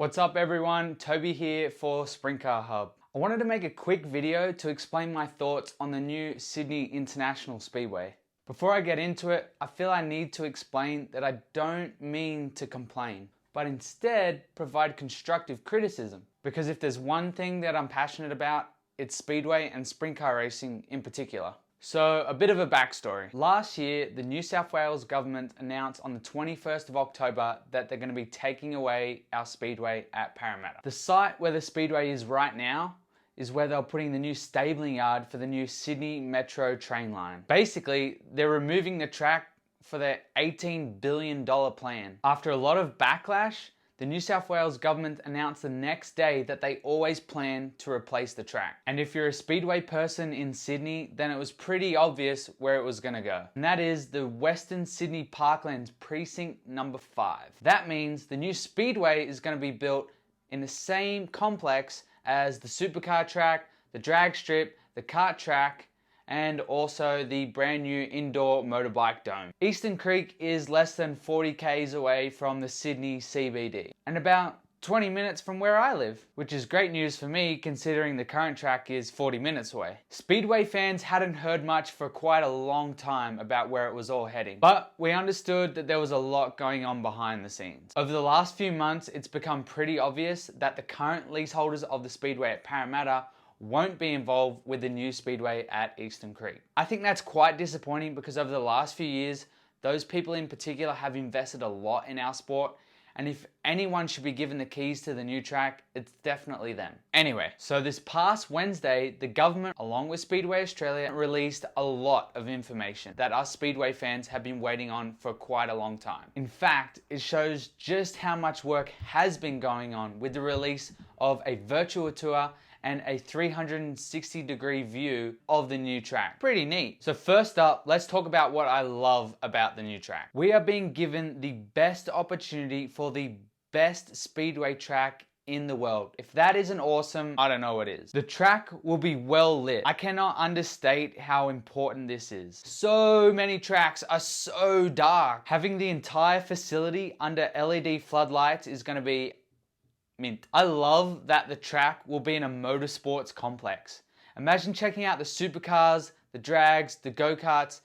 What's up everyone, Toby here for Sprint Car Hub. I wanted to make a quick video to explain my thoughts on the new Sydney International Speedway. Before I get into it, I feel I need to explain that I don't mean to complain, but instead provide constructive criticism. Because if there's one thing that I'm passionate about, it's Speedway and sprint car racing in particular. So a bit of a backstory. Last year, the New South Wales government announced on the 21st of October that they're going to be taking away our Speedway at Parramatta. The site where the Speedway is right now is where they're putting the new stabling yard for the new Sydney Metro train line. Basically, they're removing the track for their $18 billion plan. After a lot of backlash, the New South Wales government announced the next day that they always plan to replace the track. And if you're a Speedway person in Sydney, then it was pretty obvious where it was gonna go. And that is the Western Sydney Parklands Precinct number 5. That means the new Speedway is gonna be built in the same complex as the supercar track, the drag strip, the kart track, and also the brand new indoor motorbike dome. Eastern Creek is less than 40 k's away from the Sydney CBD and about 20 minutes from where I live, which is great news for me considering the current track is 40 minutes away. Speedway fans hadn't heard much for quite a long time about where it was all heading, but we understood that there was a lot going on behind the scenes. Over the last few months, it's become pretty obvious that the current leaseholders of the Speedway at Parramatta won't be involved with the new Speedway at Eastern Creek. I think that's quite disappointing because over the last few years, those people in particular have invested a lot in our sport, and if anyone should be given the keys to the new track, it's definitely them. Anyway, so this past Wednesday, the government, along with Speedway Australia, released a lot of information that us Speedway fans have been waiting on for quite a long time. In fact, it shows just how much work has been going on with the release of a virtual tour and a 360-degree view of the new track. Pretty neat. So first up, let's talk about what I love about the new track. We are being given the best opportunity for the best speedway track in the world. If that isn't awesome, I don't know what is. The track will be well lit. I cannot understate how important this is. So many tracks are so dark. Having the entire facility under LED floodlights is gonna be mint. I love that the track will be in a motorsports complex. Imagine checking out the supercars, the drags, the go-karts,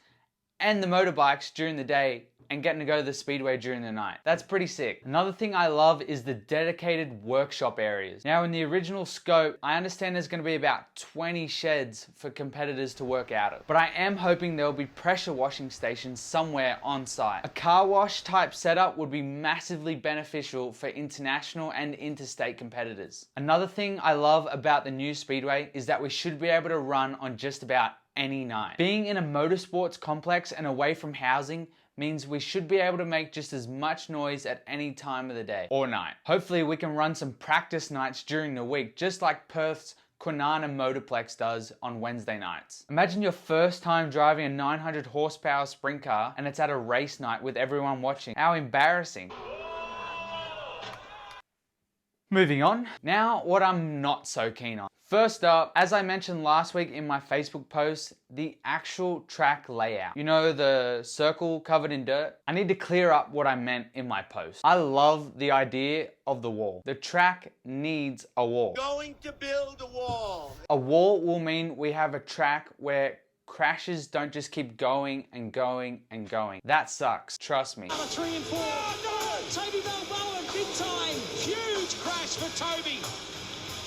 and the motorbikes during the day and getting to go to the Speedway during the night. That's pretty sick. Another thing I love is the dedicated workshop areas. Now in the original scope, I understand there's gonna be about 20 sheds for competitors to work out of. But I am hoping there'll be pressure washing stations somewhere on site. A car wash type setup would be massively beneficial for international and interstate competitors. Another thing I love about the new Speedway is that we should be able to run on just about any night. Being in a motorsports complex and away from housing means we should be able to make just as much noise at any time of the day or night. Hopefully we can run some practice nights during the week, just like Perth's Kwinana Motorplex does on Wednesday nights. Imagine your first time driving a 900 horsepower sprint car and it's at a race night with everyone watching. How embarrassing. Moving on. Now, what I'm not so keen on. First up, as I mentioned last week in my Facebook post, the actual track layout. You know, the circle covered in dirt? I need to clear up what I meant in my post. I love the idea of the wall. The track needs a wall. Going to build a wall. A wall will mean we have a track where crashes don't just keep going and going and going. That sucks, trust me. Number 3 and 4. Oh, no! Toby Balboa, big time. Huge crash for Toby.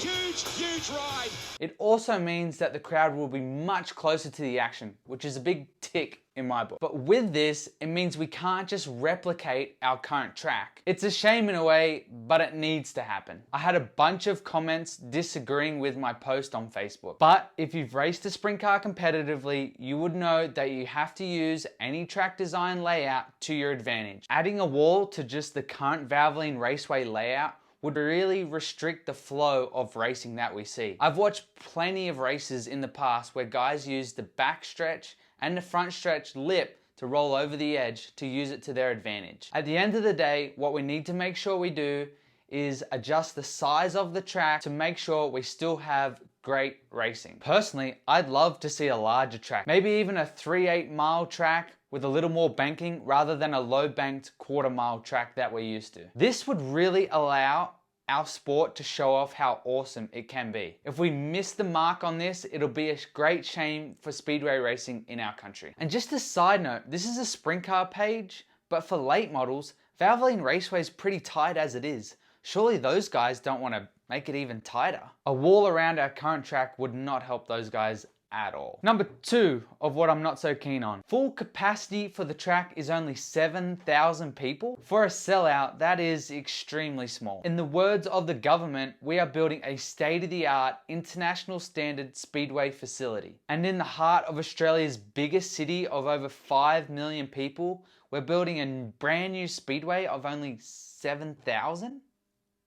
Huge ride. It also means that the crowd will be much closer to the action, which is a big tick in my book. But with this, it means we can't just replicate our current track. It's a shame in a way, but it needs to happen. I had a bunch of comments disagreeing with my post on Facebook. But if you've raced a sprint car competitively, you would know that you have to use any track design layout to your advantage. Adding a wall to just the current Valvoline Raceway layout would really restrict the flow of racing that we see. I've watched plenty of races in the past where guys use the back stretch and the front stretch lip to roll over the edge to use it to their advantage. At the end of the day, what we need to make sure we do is adjust the size of the track to make sure we still have great racing. Personally, I'd love to see a larger track, maybe even a 3/8 mile track with a little more banking rather than a low banked quarter mile track that we're used to. This would really allow our sport to show off how awesome it can be. If we miss the mark on this, it'll be a great shame for speedway racing in our country. And just a side note, this is a sprint car page, but for late models, Valvoline Raceway is pretty tight as it is. Surely those guys don't want to make it even tighter. A wall around our current track would not help those guys at all. Number 2 of what I'm not so keen on. Full capacity for the track is only 7,000 people. For a sellout, that is extremely small. In the words of the government, we are building a state-of-the-art international standard speedway facility. And in the heart of Australia's biggest city of over 5 million people, we're building a brand new speedway of only 7,000?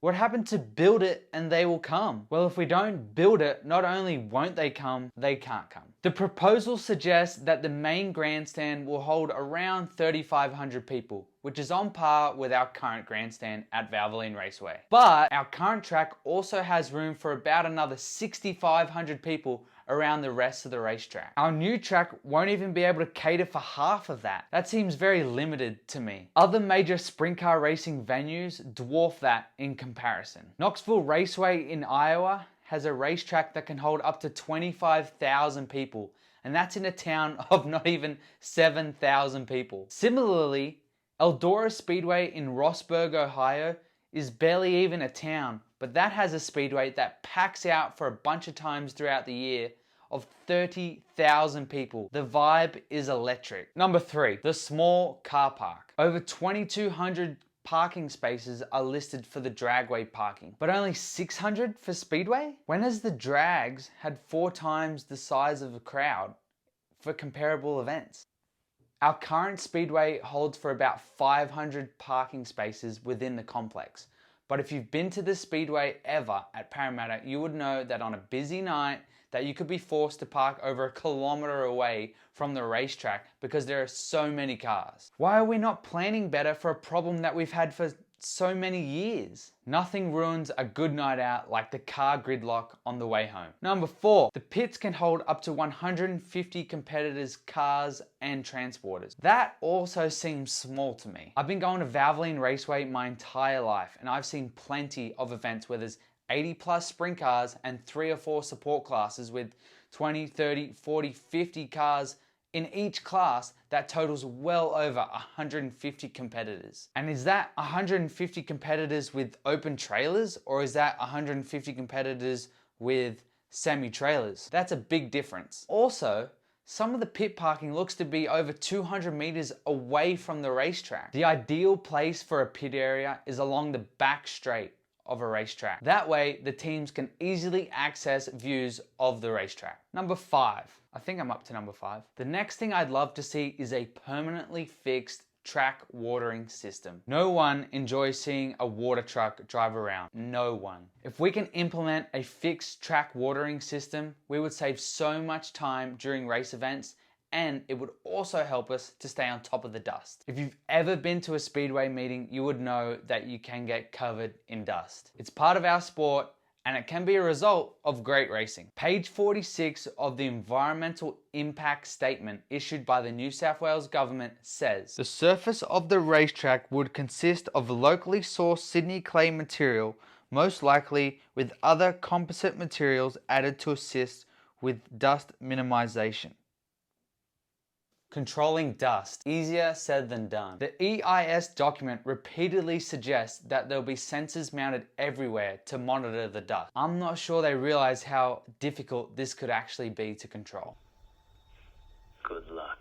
What happened to build it and they will come? Well, if we don't build it, not only won't they come, they can't come. The proposal suggests that the main grandstand will hold around 3,500 people, which is on par with our current grandstand at Valvoline Raceway. But our current track also has room for about another 6,500 people around the rest of the racetrack. Our new track won't even be able to cater for half of that. That seems very limited to me. Other major sprint car racing venues dwarf that in comparison. Knoxville Raceway in Iowa has a racetrack that can hold up to 25,000 people, and that's in a town of not even 7,000 people. Similarly, Eldora Speedway in Rossburg, Ohio is barely even a town, but that has a speedway that packs out for a bunch of times throughout the year of 30,000 people. The vibe is electric. Number 3, the small car park. Over 2,200 parking spaces are listed for the dragway parking, but only 600 for speedway? When has the drags had 4 times the size of a crowd for comparable events? Our current speedway holds for about 500 parking spaces within the complex. But if you've been to the speedway ever at Parramatta, you would know that on a busy night that you could be forced to park over a kilometre away from the racetrack because there are so many cars. Why are we not planning better for a problem that we've had for so many years? Nothing ruins a good night out like the car gridlock on the way home. Number 4, the pits can hold up to 150 competitors, cars and transporters. That also seems small to me. I've been going to Valvoline Raceway my entire life and I've seen plenty of events where there's 80 plus sprint cars and 3 or 4 support classes with 20, 30, 40, 50 cars in each class. That totals well over 150 competitors. And is that 150 competitors with open trailers, or is that 150 competitors with semi-trailers? That's a big difference. Also, some of the pit parking looks to be over 200 meters away from the racetrack. The ideal place for a pit area is along the back straight of a racetrack. That way, the teams can easily access views of the racetrack. Number 5. I think I'm up to number 5. The next thing I'd love to see is a permanently fixed track watering system. No one enjoys seeing a water truck drive around. No one. If we can implement a fixed track watering system, we would save so much time during race events, and it would also help us to stay on top of the dust. If you've ever been to a speedway meeting, you would know that you can get covered in dust. It's part of our sport, and it can be a result of great racing. Page 46 of the Environmental Impact Statement issued by the New South Wales Government says, the surface of the racetrack would consist of locally sourced Sydney clay material, most likely with other composite materials added to assist with dust minimization. Controlling dust. Easier said than done. The EIS document repeatedly suggests that there'll be sensors mounted everywhere to monitor the dust. I'm not sure they realize how difficult this could actually be to control. Good luck.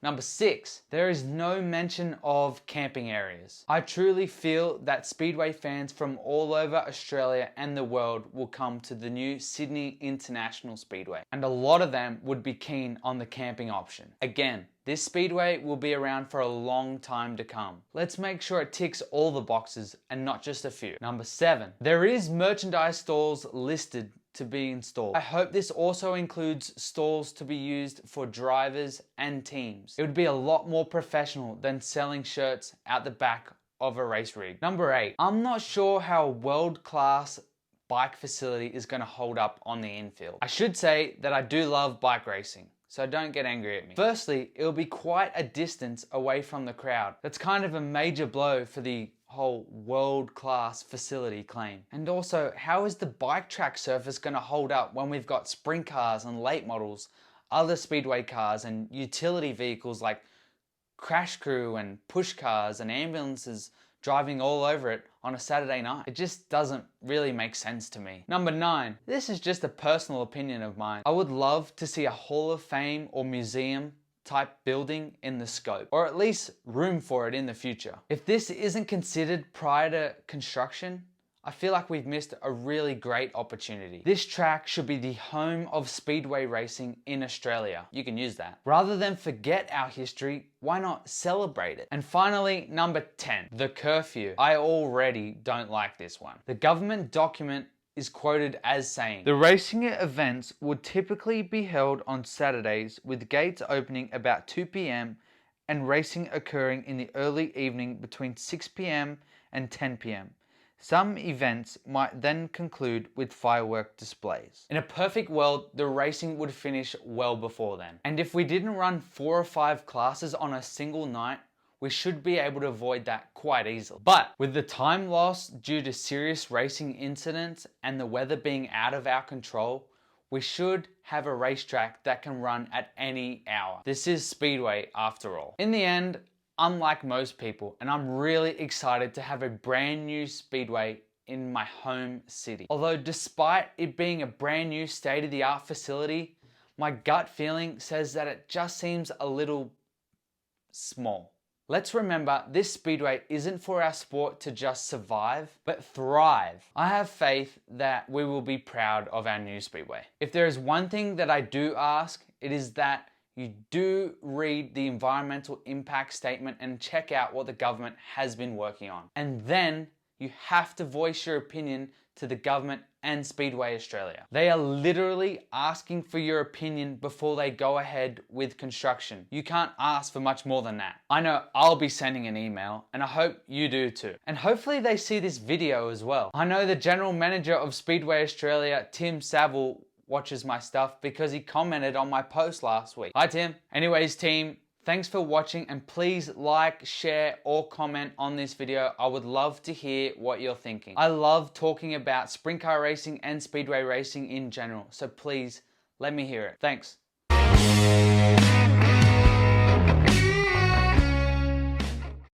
Number 6, there is no mention of camping areas. I truly feel that Speedway fans from all over Australia and the world will come to the new Sydney International Speedway, and a lot of them would be keen on the camping option. Again, this speedway will be around for a long time to come. Let's make sure it ticks all the boxes and not just a few. Number 7, there is merchandise stalls listed to be installed. I hope this also includes stalls to be used for drivers and teams. It would be a lot more professional than selling shirts out the back of a race rig. Number 8, I'm not sure how a world-class bike facility is going to hold up on the infield. I should say that I do love bike racing. so don't get angry at me. Firstly, it'll be quite a distance away from the crowd. That's kind of a major blow for the whole world-class facility claim. And also, how is the bike track surface going to hold up when we've got sprint cars and late models, other speedway cars and utility vehicles like crash crew and push cars and ambulances driving all over it on a Saturday night? It just doesn't really make sense to me. Number 9, this is just a personal opinion of mine. I would love to see a Hall of Fame or museum type building in the scope, or at least room for it in the future. If this isn't considered prior to construction, I feel like we've missed a really great opportunity. This track should be the home of speedway racing in Australia. You can use that. Rather than forget our history, why not celebrate it? And finally, number 10, the curfew. I already don't like this one. The government document is quoted as saying, "The racing events would typically be held on Saturdays with gates opening about 2 p.m. and racing occurring in the early evening between 6 p.m. and 10 p.m. Some events might then conclude with firework displays." In a perfect world, the racing would finish well before then. And if we didn't run 4 or 5 classes on a single night, we should be able to avoid that quite easily. But with the time lost due to serious racing incidents and the weather being out of our control, we should have a racetrack that can run at any hour. This is Speedway after all. In the end, unlike most people, and I'm really excited to have a brand new Speedway in my home city. Although despite it being a brand new state-of-the-art facility, my gut feeling says that it just seems a little small. Let's remember, this Speedway isn't for our sport to just survive, but thrive. I have faith that we will be proud of our new Speedway. If there is one thing that I do ask, it is that you do read the environmental impact statement and check out what the government has been working on. And then you have to voice your opinion to the government and Speedway Australia. They are literally asking for your opinion before they go ahead with construction. You can't ask for much more than that. I know I'll be sending an email, and I hope you do too. And hopefully they see this video as well. I know the general manager of Speedway Australia, Tim Saville, watches my stuff because he commented on my post last week. Hi Tim. Anyways team, thanks for watching, and please like, share or comment on this video. I would love to hear what you're thinking. I love talking about sprint car racing and speedway racing in general, so please let me hear it. Thanks.